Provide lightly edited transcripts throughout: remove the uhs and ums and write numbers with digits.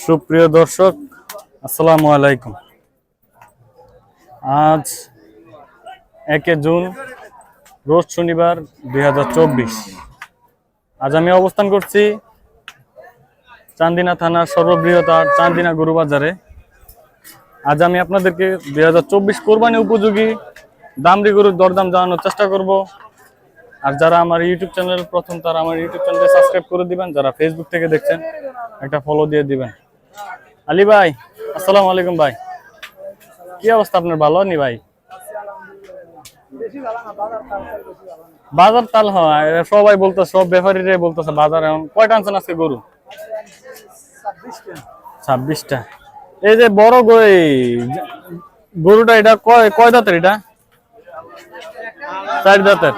সুপ্রিয় দর্শক, আসসালামু আলাইকুম। আজ 1 জুন, রোজ শনিবার 2024। আজ আমি অবস্থান করছি চান্দিনা থানার সর্ববৃহৎ চান্দিনা গরু বাজারে। আজ আমি আপনাদেরকে 2024 কোরবানি উপযোগী দামড়ি গরুর দরদাম জানানোর চেষ্টা করব। আর যারা আমার ইউটিউব চ্যানেল প্রথম, তারা আমার ইউটিউব চ্যানেলটি সাবস্ক্রাইব করে দিবেন। যারা ফেসবুক থেকে দেখছেন, একটা ফলো দিয়ে দিবেন। আলী ভাই, আসসালামু আলাইকুম ভাই। কি অবস্থা আপনার? ভালো নি ভাই? বাজার তাল হয়, সবাই বলতেছে, সব ব্যাপারীরা বলতেছে বাজার এখন কয়টা আনছেন আজকে গরু? 26টা। এই যে বড় গরুটা, এটা কয় দাঁতের? এটা 4 দাঁতের।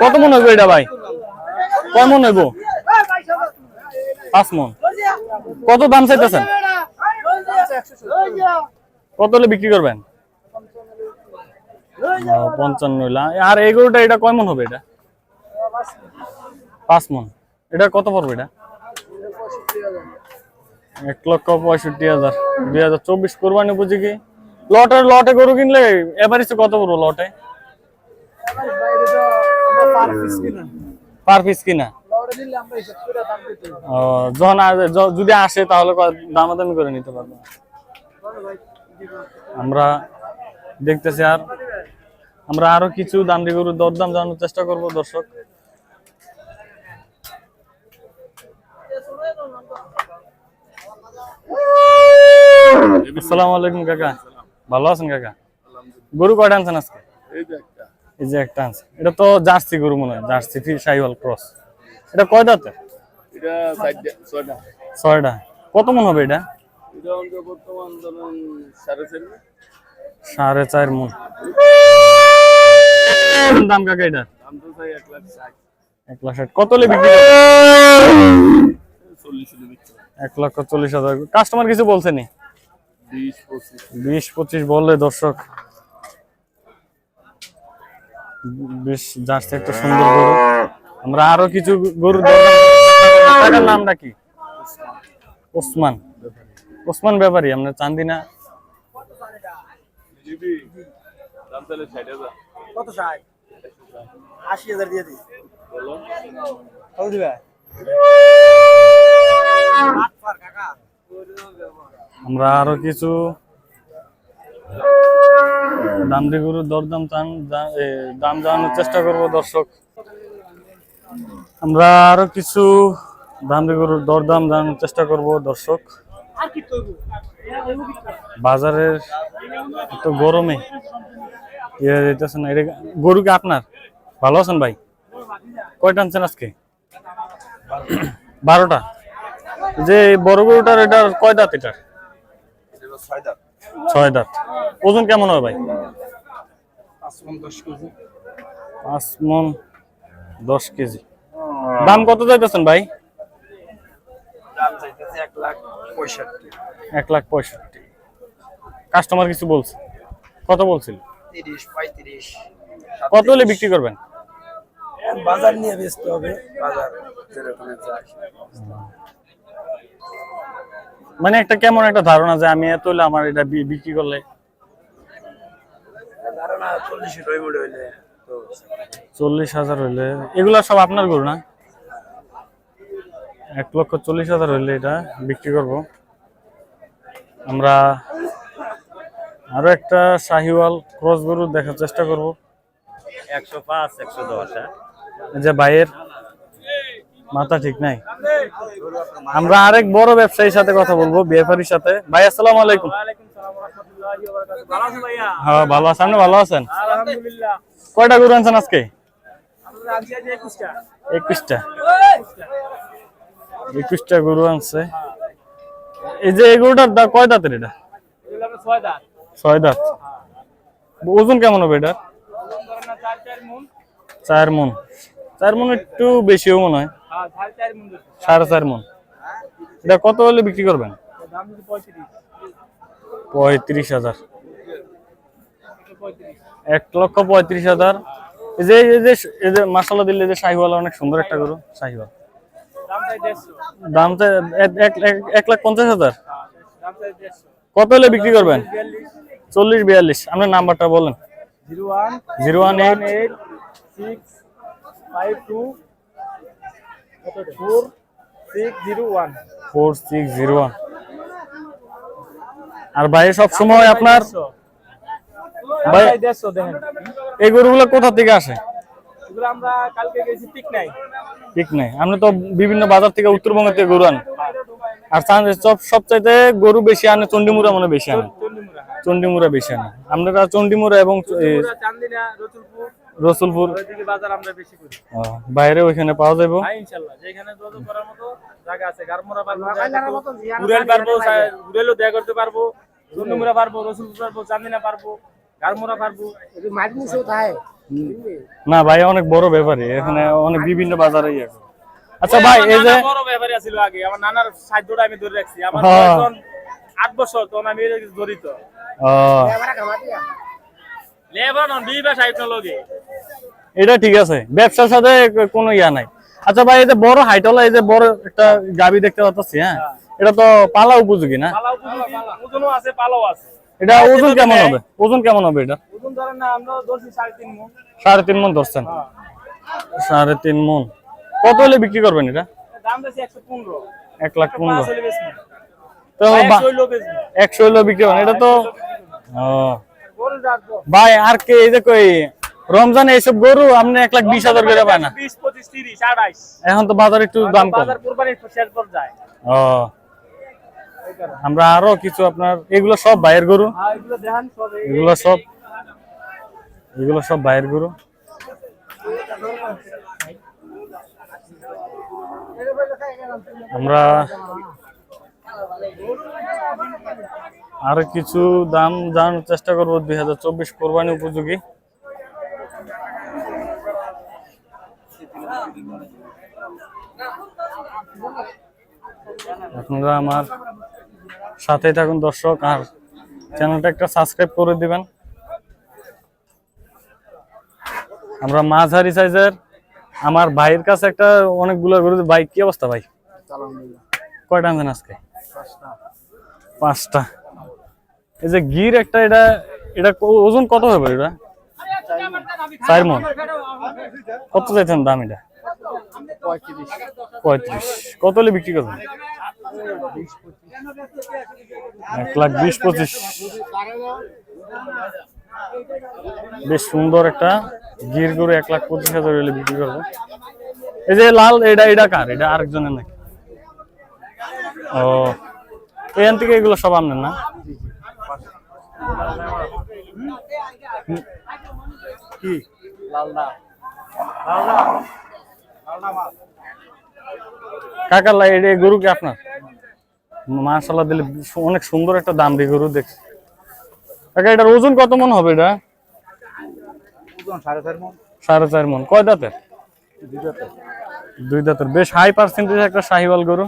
কত মন হইব এটা ভাই? কয় মন হইব? 5 মন। কত দাম চাইতেছেন? কত হলে বিক্রি করবেন? 55। আর এই গরুটা, এটা কয় মন হবে? এটা 5 মন। এটা কত পড়বে? এটা 1,65,000। 2024 কোরবানি উপযোগী লটে গরু কিনলে এভারেজে কত পড়বো লটে? পার পিস কিনা? যখন যদি আসে তাহলে দামাদামি করে নিতে পারবো। আমরা দেখতেছি, আর আমরা আরো কিছু দামড়ি গরুর দরদাম জানানোর চেষ্টা করব দর্শক। আসসালামু আলাইকুম কাকা, ভালো আছেন কাকা? গরু কয়টা আনছেন আজকে? এই যে একটা আনছেন। এটা তো জার্সি গরু মনে হয়, জার্সি শাহিওয়াল ক্রস। এটা কয় দাঁতের? এটা 6টা। কত মন হবে এটা? বর্তমান ধরুন 4.5 মণ। 4.5 মন। দাম কাকা এটা? দাম তো চাই 1,60,000। 1,60,000। কত হলে বিক্রি করবেন? 1,40,000। কাস্টমার কিছু বলছে নি? 20-25 বললে দর্শক। বেশ জার্সি একটা সুন্দর গরু। আমরা আরো কিছু গরুর দরদাম। নামটা কি? ওসমান। ওসমান ব্যাপারী, আমরা চান্দিনা। দাম তাহলে 60,000। কত 60? 80,000 দিয়ে দিই। বলো কত দিবা? আমরা আরো কিছু দামড়ি গরুর দরদাম দাম জানানোর চেষ্টা করব দর্শক। আমরা আরো কিছু দামড়ি গরুর দরদাম জানানোর চেষ্টা করব দর্শক। বাজারের একটু গরমে যেতেছে না। গরু কি আপনার? ভালো আছেন ভাই? কয়টা আনছেন আজকে? 12টা। যে বড় গরুটার, এটা কয় দাঁত? এটা 6 দাঁত। ওজন কেমন হবে ভাই? 5 মণ 10 কেজি। দাম কত চাইতেছেন ভাই? দাম চাইতেছে 1,65,000। 1,65,000। কাস্টমার কিছু বলছে? কত বলছিল? 30, 35। কত হলে বিক্রি করবেন? বাজার নিয়ে ব্যস্ত হবে, বাজার যেরকম যায়। মানে একটা কেমন একটা ধারণা যে আমি এত হলে আমার এটা বিক্রি করলে? ধারণা 40 হইলে তো 40,000 হইলে। এগুলা সব আপনার গরু না? 1,40,000 হইলে এটা বিক্রি করব। আমরা আরো একটা শাহিওয়াল ক্রস গরু দেখার চেষ্টা করব। 105, 110। যে ভাইয়ের মাথা ঠিক নাই। আমরা আরেক বড় ব্যবসায়ীর সাথে কথা বলবো, ব্যাপারীর সাথে। ভাই আসসালামু আলাইকুম। হ্যাঁ ভালো আছেন? আপনি ভালো আছেন? আলহামদুলিল্লাহ। কয়টা গরু আনছেন আজকে? আমরা আজকে 21টা। 21টা গরু আনছে। এই যে এই গরুটার কয় দাঁতের? এটা 6 দাঁত। 6 দাঁত। ওজন কেমন হবে এটা? 4 মণ। 4 মণ একটু বেশিও মনে হয়। 4.5 মণ। এটা কত হলে বিক্রি করবেন? 35,000। 1,35,000। এই যে মাশাআল্লাহ দিলে যে শাহিওয়াল, অনেক সুন্দর একটা গরু শাহিওয়াল। দাম চাই 1,50,000। কত হলে বিক্রি করবেন? 40-42। আপনার নাম্বারটা বলেন। 018-652-4601। আর ভাই সব সময় আপনার ভাই এই গরুগুলো কোথা থেকে আসে? আমরা কালকে গেছি ঠিক নাই, আপনি তো বিভিন্ন বাজার থেকে উত্তরবঙ্গ থেকে গরু আনেন। আর সবচাইতে গরু বেশি আনে চন্ডিমুরা, মনে বেশি আনে, চন্ডিমুরা বেশি আনে। আপনারা চন্ডিমুরা এবং রসুলপুর বাইরে ওইখানে পাওয়া যাবে ইনশাআল্লাহ। যেখানে যোগাযোগ করার মতো জায়গা আছে, গারমোরা পারবো, উড়াল পারবো, উড়ালও দেয়া করতে পারবো, চন্ডিমুরা পারবো, রসুলপুর পারবো, চান্দিনা পারবো, গারমোরা পারবো। না ভাই অনেক বড় ব্যাপারী, এখানে অনেক বিভিন্ন বাজারে ইয়ে করে। আচ্ছা ভাই এই যে বড় ব্যাপারী ছিল আগে, আমার নানার সাহায্যটা আমি ধরে রাখছি। আমার 8 বছর তখন আমি জড়িত। লেবার নন বিবা সাহিত্য লগে। এটা ঠিক আছে, ব্যবসার সাথে কোনো ইয়া নাই। আচ্ছা ভাই এই যে বড় হাইটলা, এই যে বড় একটা গাবি দেখতে পাচ্ছি, হ্যাঁ এটা তো পালা উপযোগী না? পালা উপযোগী, ওজনও আছে, পালাও আছে। এটা ওজন কেমন হবে? ওজন কেমন হবে এটা? ওজন ধরেন না, আমরা ধরছি 3.5 মণ। 3.5 মণ ধরছেন? 3.5 মণ। কত হলে বিক্রি করবেন এটা? দাম বেশি 115। 1,15,000 তো 100 হলো বিক্রি করবেন এটা তো। ভাই আর কে এই যে কই রমজানে এইসব গরু আপনি 1,20,000 করে পায় না? 20, 25, 30, 28। এখন তো বাজার একটু দাম কম। বাজার কুরবানির শেষ পর যায়। আমরা আরো কিছু আপনার এগুলো সব বাইরের গরু, এগুলো দেখেন সব, এগুলো সব বাইরের গরু। আমরা আরো কিছু দাম জানানোর চেষ্টা করবো 2024 কোরবানি উপযোগী। আপনারা আমার সাথে থাকুন দর্শক, আর চ্যানেলটা একটা সাবস্ক্রাইব করে দিবেন। আমরা মাঝারি সাইজের, আমার ভাইয়ের কাছে একটা অনেকগুলো গরু। ভাই কি অবস্থা ভাই? কয়টা আনছেন আজকে? 5টা। এই যে গির একটা, এটা এটা ওজন কত হবে? এটা 4 মণ। কত চাইছেন দাম? এটা 35। কত হলে বিক্রি করবেন? 1,20,25। বেশ সুন্দর একটা গির গরু 1,25,000 হলে বিক্রি করবে। এই যে লাল, এটা কার? এটা আরেকজনের নাকি? ও, এখান থেকে এগুলো সব আপনার না? কি কাকার লাই এটা গরু কি আপনার? মাশাআল্লাহ, দিলে অনেক সুন্দর একটা দামড়ি গরু দেখছি। কাকা এটার ওজন কত মন হবে? এটা 4.5 মন। কয় দাঁতের? 2 দাঁতের। বেশ হাই পার্সেন্টেজ একটা শাহিওয়াল গরু।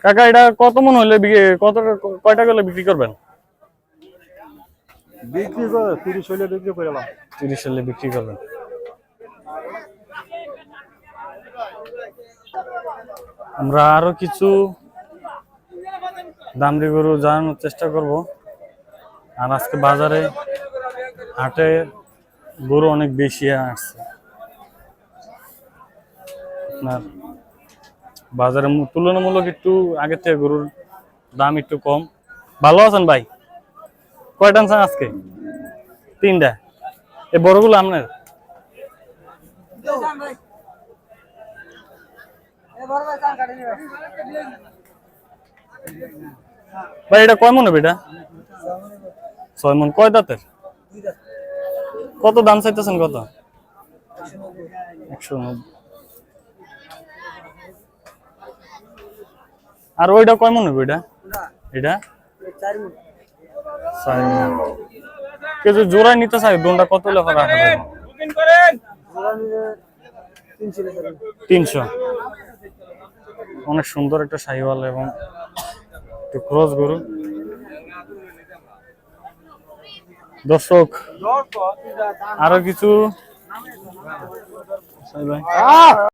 কাকা এটা কত মন হলে কয়টা করে বিক্রি করবেন? 30 হলে বিক্রি করলাম। 30 হলে বিক্রি করবেন। আমরা আরো কিছু দামড়ি গরু জানানোর চেষ্টা করব। আর আজকে বাজারে হাটে গরু অনেক বেশি আসছে। আপনার বাজারে তুলনামূলক একটু আগের থেকে গরুর দাম একটু কম। ভালো আছেন ভাই? কয়টা আনছেন আজকে? 3টা। এই বড়গুলো আপনার? ভাই এটা কয় মন হবে? এটা 6 মন। কয় দাঁতের? কত দাম চাইতেছেন? কত? 190। আর ওইটা কয় মন হবে? এটা 4 মন। কিছু জোড়ায় নিতে চাই, দোনটা কত হলে রাখা যাবে? 300। অনেক সুন্দর একটা শাহিওয়াল এবং একটু ক্রস গরু। দর্শক আরো কিছু বাই বাই।